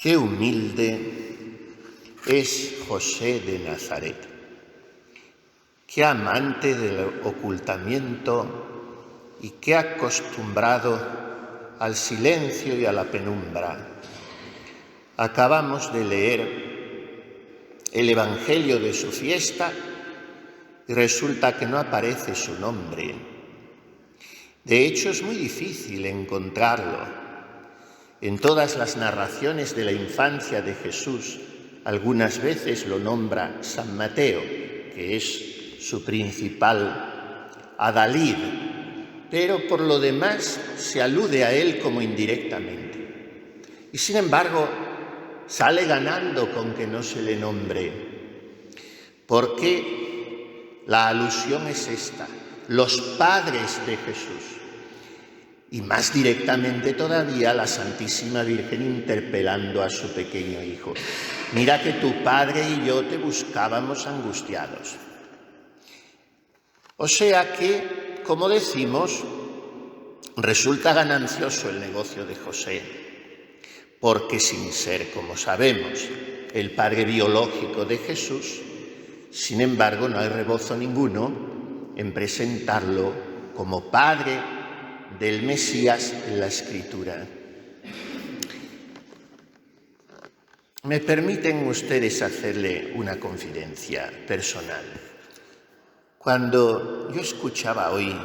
Qué humilde es José de Nazaret, qué amante del ocultamiento y qué acostumbrado al silencio y a la penumbra. Acabamos de leer el Evangelio de su fiesta y resulta que no aparece su nombre. De hecho, es muy difícil encontrarlo. En todas las narraciones de la infancia de Jesús, algunas veces lo nombra San Mateo, que es su principal adalid, pero por lo demás se alude a él como indirectamente. Y sin embargo, sale ganando con que no se le nombre, porque la alusión es esta: los padres de Jesús. Y más directamente todavía la Santísima Virgen interpelando a su pequeño hijo. Mira que tu padre y yo te buscábamos angustiados. O sea que, como decimos, resulta ganancioso el negocio de José, porque sin ser, como sabemos, el padre biológico de Jesús, sin embargo, no hay rebozo ninguno en presentarlo como padre del Mesías en la Escritura. Me permiten ustedes hacerle una confidencia personal. Cuando yo escuchaba hoy,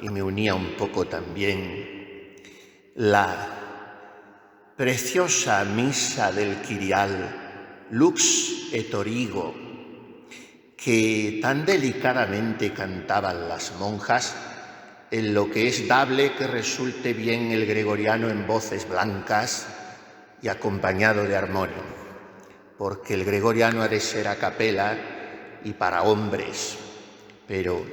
y me unía un poco también, la preciosa misa del Kyrial, Lux et Origo, que tan delicadamente cantaban las monjas, en lo que es dable que resulte bien el gregoriano en voces blancas y acompañado de armonio, porque el gregoriano ha de ser a capela y para hombres, pero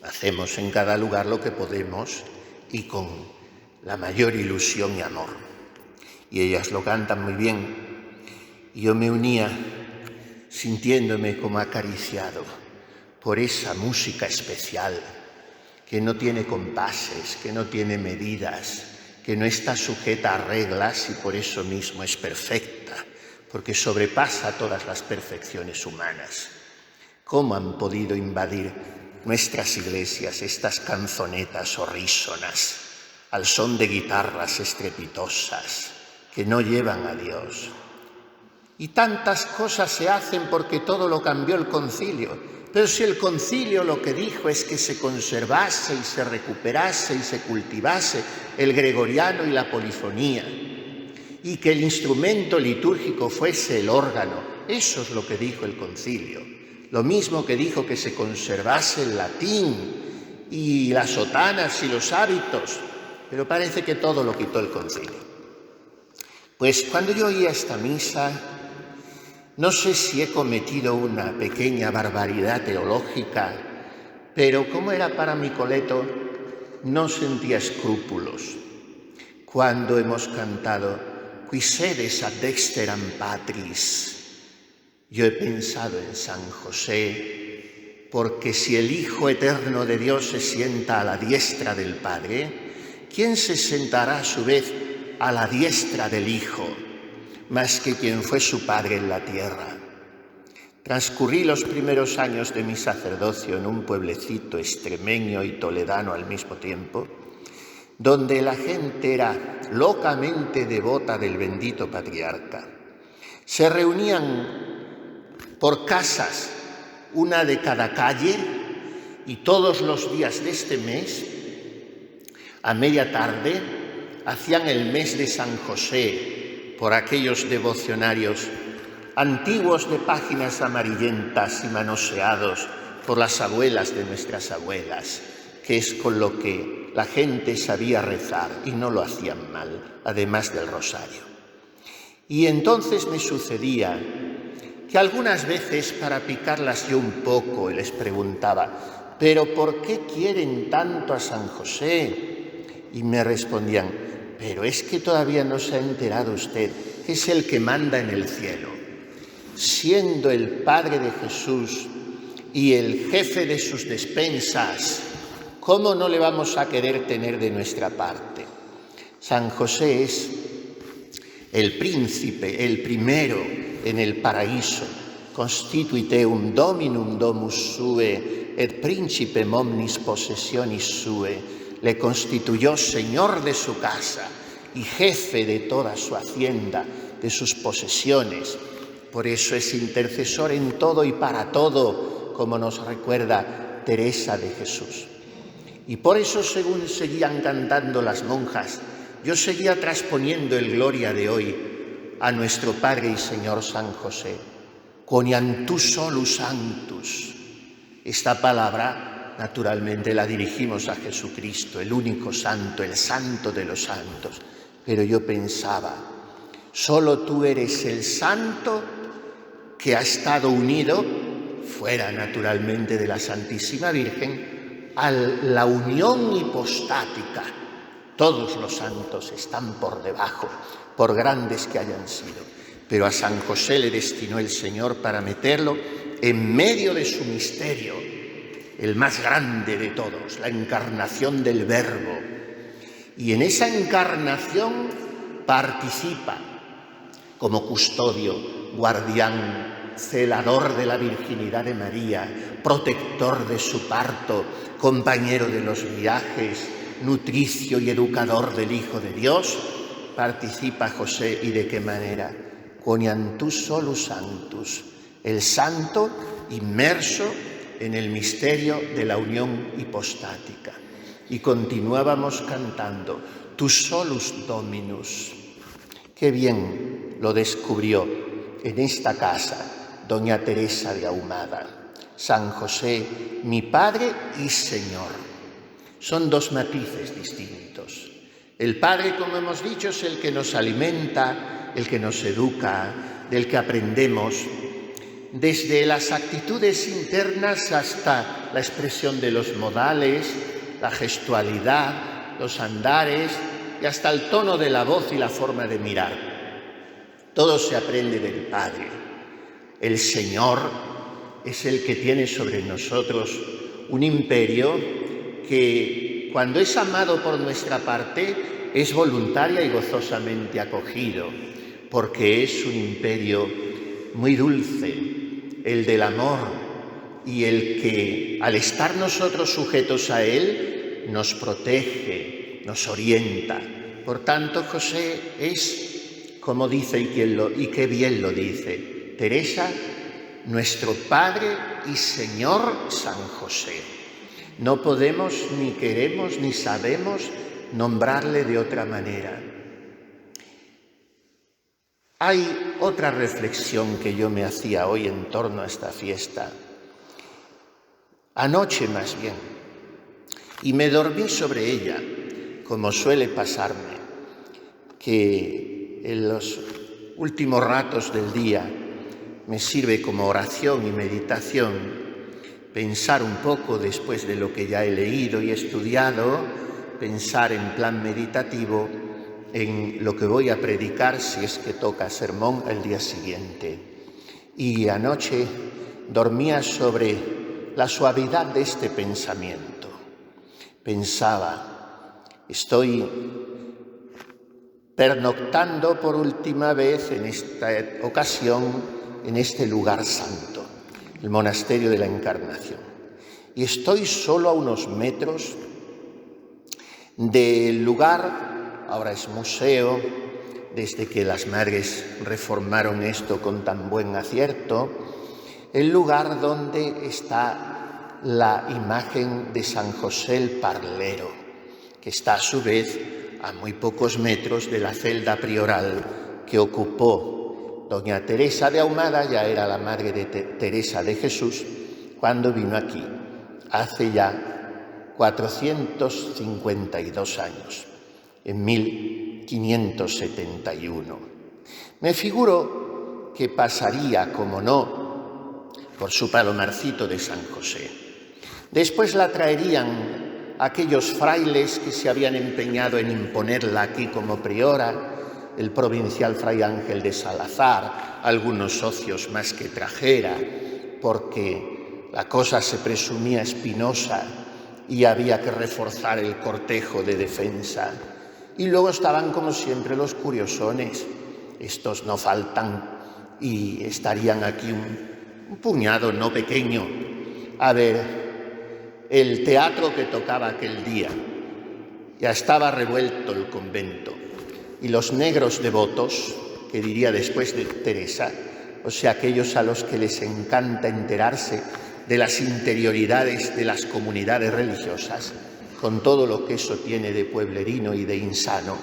hacemos en cada lugar lo que podemos y con la mayor ilusión y amor. Y ellas lo cantan muy bien, y yo me unía sintiéndome como acariciado por esa música especial, que no tiene compases, que no tiene medidas, que no está sujeta a reglas y por eso mismo es perfecta, porque sobrepasa todas las perfecciones humanas. ¿Cómo han podido invadir nuestras iglesias estas canzonetas horrísonas, al son de guitarras estrepitosas, que no llevan a Dios? Y tantas cosas se hacen porque todo lo cambió el concilio. Pero si el concilio lo que dijo es que se conservase y se recuperase y se cultivase el gregoriano y la polifonía, y que el instrumento litúrgico fuese el órgano, eso es lo que dijo el concilio. Lo mismo que dijo que se conservase el latín y las sotanas y los hábitos, pero parece que todo lo quitó el concilio. Pues cuando yo oía esta misa, no sé si he cometido una pequeña barbaridad teológica, pero como era para mi coleto, no sentía escrúpulos. Cuando hemos cantado «Qui sedes ad dexteram Patris», yo he pensado en San José, porque si el Hijo eterno de Dios se sienta a la diestra del Padre, ¿quién se sentará a su vez a la diestra del Hijo, más que quien fue su padre en la tierra? Transcurrí los primeros años de mi sacerdocio en un pueblecito extremeño y toledano al mismo tiempo, donde la gente era locamente devota del bendito patriarca. Se reunían por casas, una de cada calle, y todos los días de este mes, a media tarde, hacían el mes de San José, por aquellos devocionarios antiguos de páginas amarillentas y manoseados por las abuelas de nuestras abuelas, que es con lo que la gente sabía rezar y no lo hacían mal, además del rosario. Y entonces me sucedía que algunas veces, para picarlas yo un poco, les preguntaba: ¿pero por qué quieren tanto a San José? Y me respondían: pero es que todavía no se ha enterado usted que es el que manda en el cielo. Siendo el Padre de Jesús y el jefe de sus despensas, ¿cómo no le vamos a querer tener de nuestra parte? San José es el príncipe, el primero en el paraíso, constituiteum dominum domus sue, et principem omnis possessionis sue, le constituyó señor de su casa y jefe de toda su hacienda, de sus posesiones. Por eso es intercesor en todo y para todo, como nos recuerda Teresa de Jesús. Y por eso, según seguían cantando las monjas, yo seguía transponiendo el Gloria de hoy a nuestro Padre y Señor San José. Coniantus solus sanctus. Esta palabra, naturalmente, la dirigimos a Jesucristo, el único santo, el santo de los santos. Pero yo pensaba, solo tú eres el santo que ha estado unido, fuera naturalmente de la Santísima Virgen, a la unión hipostática. Todos los santos están por debajo, por grandes que hayan sido. Pero a San José le destinó el Señor para meterlo en medio de su misterio, el más grande de todos, la encarnación del Verbo. Y en esa encarnación participa como custodio, guardián, celador de la virginidad de María, protector de su parto, compañero de los viajes, nutricio y educador del Hijo de Dios. Participa José, ¿y de qué manera? Coniantus solus sanctus, el santo inmerso en el misterio de la unión hipostática. Y continuábamos cantando, Tu solus Dominus. Qué bien lo descubrió en esta casa doña Teresa de Ahumada. San José, mi Padre y Señor. Son dos matices distintos. El Padre, como hemos dicho, es el que nos alimenta, el que nos educa, del que aprendemos, desde las actitudes internas hasta la expresión de los modales, la gestualidad, los andares y hasta el tono de la voz y la forma de mirar. Todo se aprende del Padre. El Señor es el que tiene sobre nosotros un imperio que, cuando es amado por nuestra parte, es voluntaria y gozosamente acogido, porque es un imperio muy dulce, el del amor, y el que, al estar nosotros sujetos a él, nos protege, nos orienta. Por tanto, José es, como dice y qué bien lo dice Teresa, nuestro Padre y Señor San José. No podemos, ni queremos, ni sabemos nombrarle de otra manera. Hay otra reflexión que yo me hacía hoy en torno a esta fiesta, anoche más bien, y me dormí sobre ella, como suele pasarme, que en los últimos ratos del día me sirve como oración y meditación pensar un poco después de lo que ya he leído y estudiado, pensar en plan meditativo en lo que voy a predicar si es que toca sermón el día siguiente. Y anoche dormía sobre la suavidad de este pensamiento. Pensaba, estoy pernoctando por última vez en esta ocasión en este lugar santo, el monasterio de la Encarnación. Y estoy solo a unos metros del lugar, ahora es museo, desde que las madres reformaron esto con tan buen acierto, el lugar donde está la imagen de San José el Parlero, que está a su vez a muy pocos metros de la celda prioral que ocupó doña Teresa de Ahumada, ya era la madre de Teresa de Jesús, cuando vino aquí, hace ya 452 años, en 1571. Me figuro que pasaría, como no, por su palomarcito de San José. Después la traerían aquellos frailes que se habían empeñado en imponerla aquí como priora, el provincial fray Ángel de Salazar, algunos socios más que trajera, porque la cosa se presumía espinosa y había que reforzar el cortejo de defensa. Y luego estaban, como siempre, los curiosones, estos no faltan y estarían aquí un puñado no pequeño a ver el teatro que tocaba aquel día. Ya estaba revuelto el convento y los negros devotos, que diría después de Teresa, o sea, aquellos a los que les encanta enterarse de las interioridades de las comunidades religiosas, con todo lo que eso tiene de pueblerino y de insano,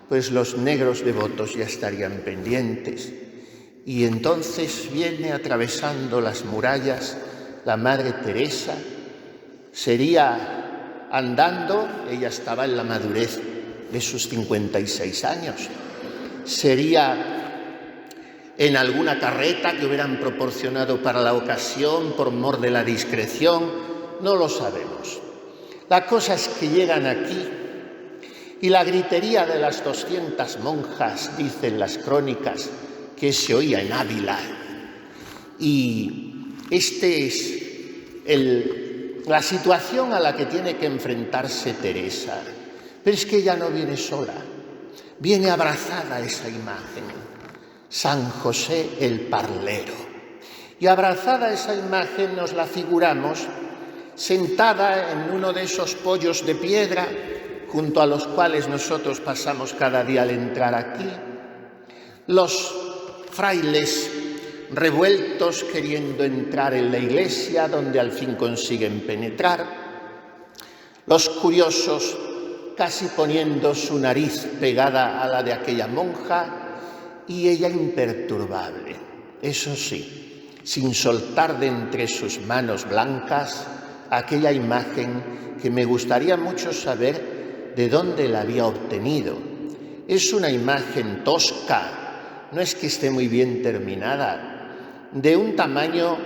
pues los negros devotos ya estarían pendientes. Y entonces viene atravesando las murallas la Madre Teresa, sería andando, ella estaba en la madurez de sus 56 años, sería en alguna carreta que hubieran proporcionado para la ocasión por mor de la discreción, no lo sabemos. La cosa es que llegan aquí y la gritería de las 200 monjas, dicen las crónicas, que se oía en Ávila. Y este es la situación a la que tiene que enfrentarse Teresa. Pero es que ella no viene sola, viene abrazada a esa imagen, San José el Parlero. Y abrazada a esa imagen nos la figuramos sentada en uno de esos poyos de piedra junto a los cuales nosotros pasamos cada día al entrar aquí. Los frailes revueltos queriendo entrar en la iglesia, donde al fin consiguen penetrar. Los curiosos casi poniendo su nariz pegada a la de aquella monja, y ella imperturbable, eso sí, sin soltar de entre sus manos blancas aquella imagen que me gustaría mucho saber de dónde la había obtenido. Es una imagen tosca, no es que esté muy bien terminada, de un tamaño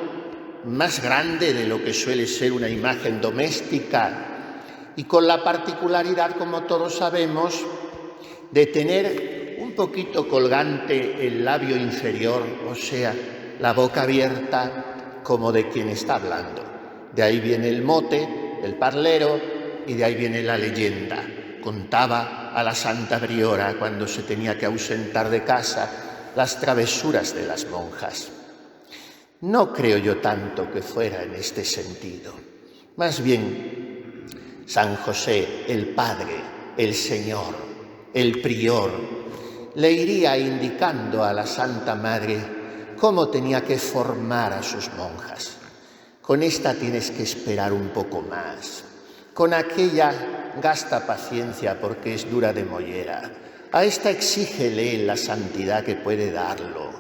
más grande de lo que suele ser una imagen doméstica y con la particularidad, como todos sabemos, de tener un poquito colgante el labio inferior, o sea, la boca abierta como de quien está hablando. De ahí viene el mote, el parlero, y de ahí viene la leyenda. Contaba a la Santa Priora, cuando se tenía que ausentar de casa, las travesuras de las monjas. No creo yo tanto que fuera en este sentido. Más bien, San José, el Padre, el Señor, el Prior, le iría indicando a la Santa Madre cómo tenía que formar a sus monjas. Con esta tienes que esperar un poco más. Con aquella gasta paciencia porque es dura de mollera. A esta exígele la santidad que puede darlo.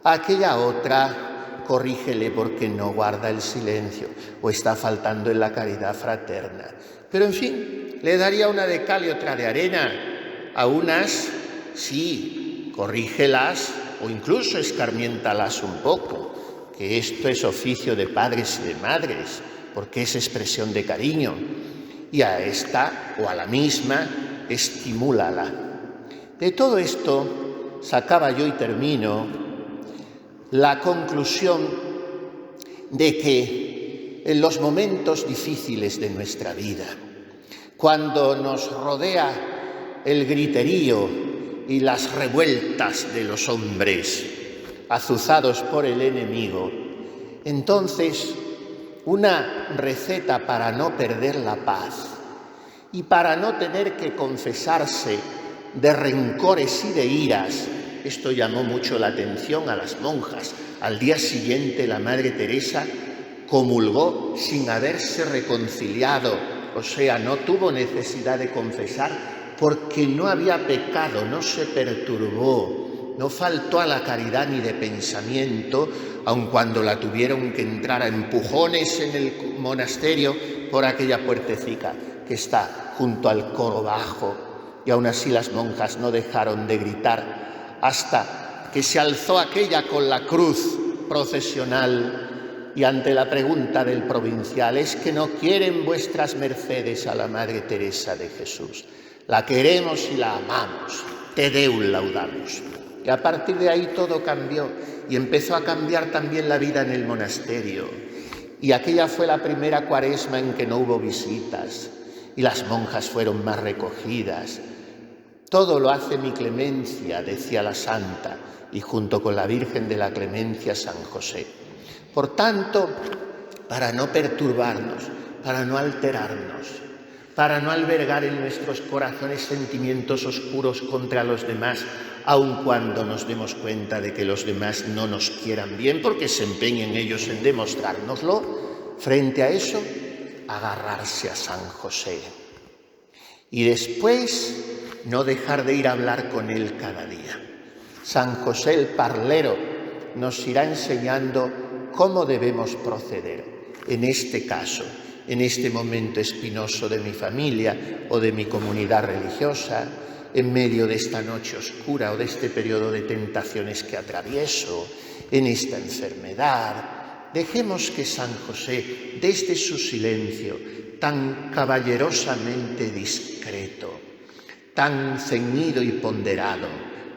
A aquella otra corrígele porque no guarda el silencio o está faltando en la caridad fraterna. Pero en fin, le daría una de cal y otra de arena. A unas, sí, corrígelas o incluso escarmiéntalas un poco, que esto es oficio de padres y de madres, porque es expresión de cariño. Y a esta o a la misma, estimúlala. De todo esto sacaba yo, y termino, la conclusión de que en los momentos difíciles de nuestra vida, cuando nos rodea el griterío y las revueltas de los hombres azuzados por el enemigo, entonces una receta para no perder la paz y para no tener que confesarse de rencores y de iras. Esto llamó mucho la atención a las monjas. Al día siguiente la Madre Teresa comulgó sin haberse reconciliado, o sea, no tuvo necesidad de confesar porque no había pecado, no se perturbó, no faltó a la caridad ni de pensamiento, aun cuando la tuvieron que entrar a empujones en el monasterio por aquella puertecica que está junto al coro bajo. Y aún así las monjas no dejaron de gritar hasta que se alzó aquella con la cruz procesional y ante la pregunta del provincial: ¿es que no quieren vuestras mercedes a la Madre Teresa de Jesús? La queremos y la amamos, te Deum laudamos. Y a partir de ahí todo cambió y empezó a cambiar también la vida en el monasterio. Y aquella fue la primera cuaresma en que no hubo visitas y las monjas fueron más recogidas. Todo lo hace mi clemencia, decía la santa, y junto con la Virgen de la Clemencia, San José. Por tanto, para no perturbarnos, para no alterarnos, para no albergar en nuestros corazones sentimientos oscuros contra los demás, aun cuando nos demos cuenta de que los demás no nos quieran bien, porque se empeñen ellos en demostrárnoslo, frente a eso, agarrarse a San José. Y después, no dejar de ir a hablar con él cada día. San José el parlero nos irá enseñando cómo debemos proceder en este caso, en este momento espinoso de mi familia o de mi comunidad religiosa, en medio de esta noche oscura o de este periodo de tentaciones que atravieso, en esta enfermedad. Dejemos que San José, desde su silencio tan caballerosamente discreto, tan ceñido y ponderado,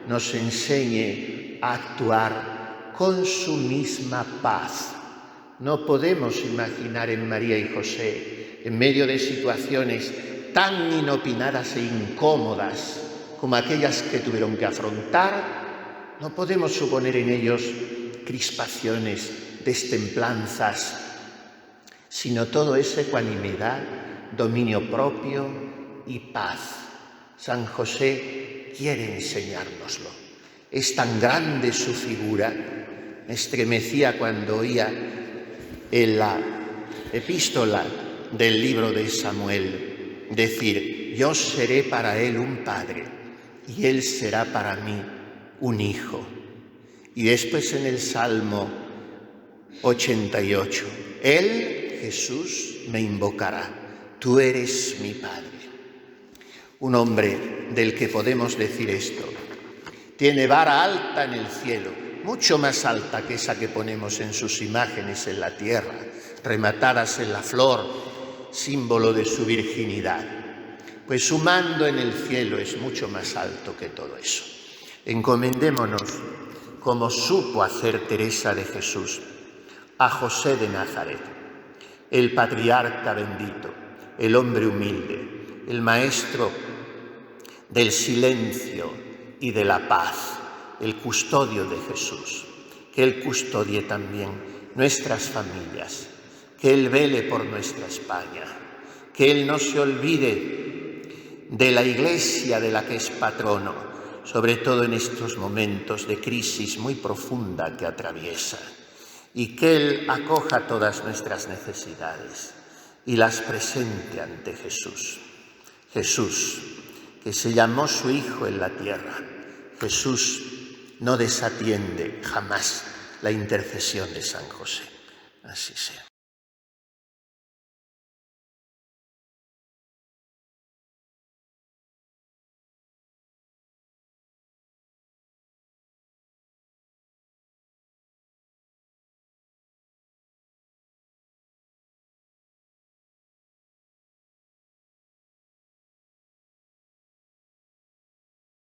nos enseñe a actuar con su misma paz. No podemos imaginar en María y José, en medio de situaciones tan inopinadas e incómodas como aquellas que tuvieron que afrontar, no podemos suponer en ellos crispaciones, destemplanzas, sino todo es ecuanimidad, dominio propio y paz. San José quiere enseñárnoslo. Es tan grande su figura. Me estremecía cuando oía en la epístola del libro de Samuel decir: yo seré para él un padre y él será para mí un hijo. Y después en el Salmo 88, él, Jesús, me invocará: tú eres mi Padre. Un hombre del que podemos decir esto tiene vara alta en el cielo, mucho más alta que esa que ponemos en sus imágenes en la tierra, rematadas en la flor, símbolo de su virginidad. Pues su mando en el cielo es mucho más alto que todo eso. Encomendémonos, como supo hacer Teresa de Jesús, a José de Nazaret, el patriarca bendito, el hombre humilde, el maestro del silencio y de la paz, el custodio de Jesús. Que Él custodie también nuestras familias, que Él vele por nuestra España, que Él no se olvide de la Iglesia de la que es patrono, sobre todo en estos momentos de crisis muy profunda que atraviesa, y que Él acoja todas nuestras necesidades y las presente ante Jesús. Jesús, que se llamó su Hijo en la tierra. Jesús no desatiende jamás la intercesión de San José. Así sea.